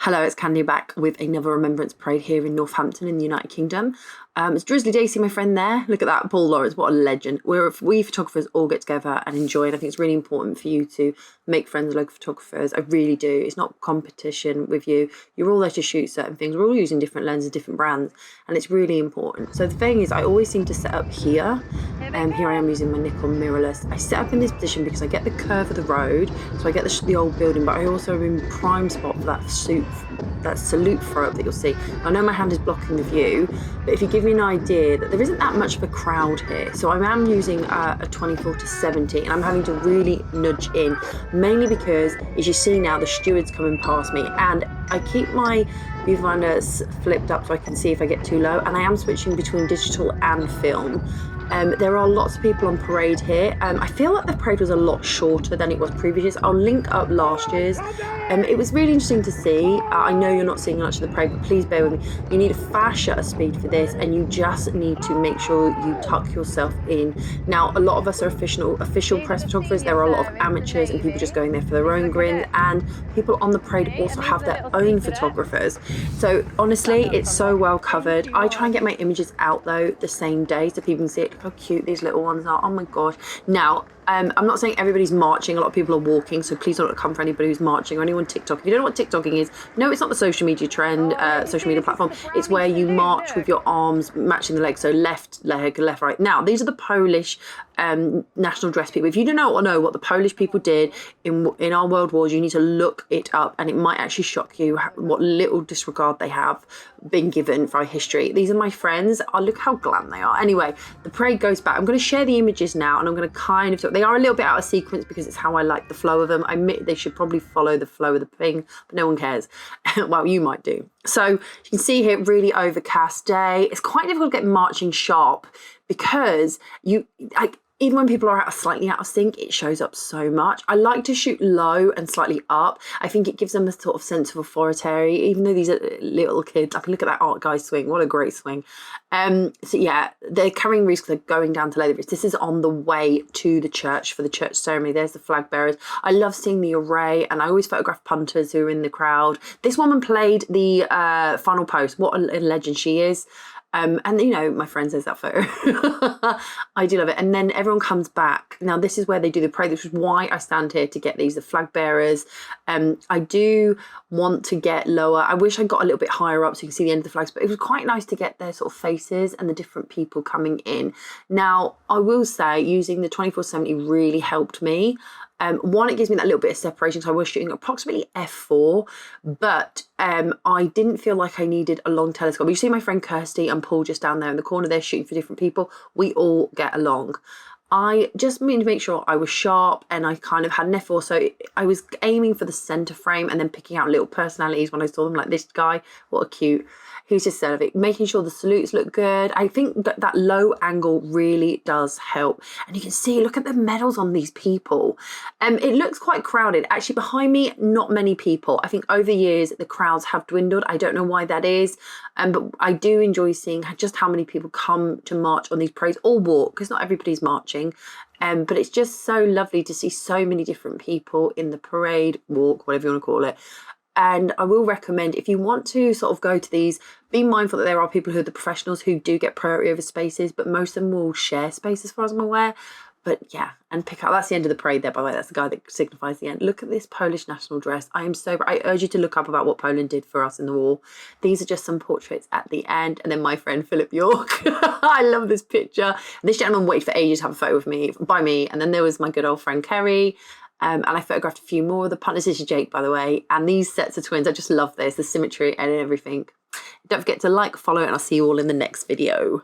Hello, it's Khandie back with another Remembrance Parade here in Northampton in the United Kingdom. It's Drizzly Daisy, my friend there. Look at that, Paul Lawrence, what a legend. We photographers all get together and enjoy it. I think it's really important for you to make friends with local photographers. I really do. It's not competition with you. You're all there to shoot certain things. We're all using different lenses, different brands, and it's really important. So the thing is, I always seem to set up here. Here I am using my Nikon mirrorless. I set up in this position because I get the curve of the road, so I get the old building, but I also am in prime spot for that salute throw up that you'll see. I know my hand is blocking the view, but if you give me an idea that there isn't that much of a crowd here, so I am using a 24-70 and I'm having to really nudge in, mainly because as you see now the steward's coming past me and I keep my viewfinders flipped up so I can see if I get too low, and I am switching between digital and film. There are lots of people on parade here. I feel like the parade was a lot shorter than it was previous years. I'll link up last year's. It was really interesting to see. I know you're not seeing much of the parade, but please bear with me. You need a fast shutter speed for this, and you just need to make sure you tuck yourself in. Now, a lot of us are official press photographers. There are a lot of amateurs and people just going there for their own grins, and people on the parade also have their own photographers. So honestly, it's so well covered. I try and get my images out though the same day so people can see it. Look how cute these little ones are. Oh my gosh. Now, I'm not saying everybody's marching. A lot of people are walking, so please don't come for anybody who's marching or anyone TikTok. If you don't know what TikToking is, no, it's not the social media trend, social media platform. It's where you march with your arms matching the legs, so left leg, left, right. Now, these are the Polish national dress people. If you don't know what the Polish people did in our world wars, you need to look it up, and it might actually shock you what little disregard they have been given for our history. These are my friends. Oh, look how glam they are. Anyway, the parade goes back. I'm going to share the images now, and I'm going to kind of talk. They are a little bit out of sequence because it's how I like the flow of them. I admit they should probably follow the flow of the thing, but no one cares. Well, you might do. So you can see here, really overcast day. It's quite difficult to get marching sharp because even when people are slightly out of sync, it shows up so much. I like to shoot low and slightly up. I think it gives them a sort of sense of authority, even though these are little kids. I can look at that art guy swing. What a great swing. So yeah, they're carrying wreaths because they're going down to Leatherhead. This is on the way to the church for the church ceremony. There's the flag bearers. I love seeing the array, and I always photograph punters who are in the crowd. This woman played the final post. What a legend she is. And you know, my friend says that photo. I do love it. And then everyone comes back. Now this is where they do the parade, which is why I stand here to get these, the flag bearers. I do want to get lower. I wish I got a little bit higher up so you can see the end of the flags, but it was quite nice to get their sort of faces and the different people coming in. Now, I will say using the 24-70 really helped me. One, it gives me that little bit of separation, so I was shooting approximately f4, but I didn't feel like I needed a long telescope. You see my friend Kirsty and Paul just down there in the corner, they're shooting for different people. We all get along. I just mean to make sure I was sharp, and I kind of had an f4, so I was aiming for the centre frame and then picking out little personalities when I saw them, like this guy, what a cute. He's just said of it, making sure the salutes look good. I think that low angle really does help. And you can see, look at the medals on these people. It looks quite crowded. Actually, behind me, not many people. I think over the years, the crowds have dwindled. I don't know why that is. But I do enjoy seeing just how many people come to march on these parades or walk, because not everybody's marching. But it's just so lovely to see so many different people in the parade, walk, whatever you want to call it. And I will recommend, if you want to sort of go to these, be mindful that there are people who are the professionals who do get priority over spaces, but most of them will share space as far as I'm aware. But yeah, and pick up, that's the end of the parade there, by the way. That's the guy that signifies the end. Look at this Polish national dress. I urge you to look up about what Poland did for us in the war. These are just some portraits at the end. And then my friend Philip York. I love this picture. This gentleman waited for ages to have a photo by me. And then there was my good old friend Kerry. And I photographed a few more of the punters. This is Jake, by the way. And these sets of twins, I just love this, the symmetry and everything. Don't forget to like, follow, and I'll see you all in the next video.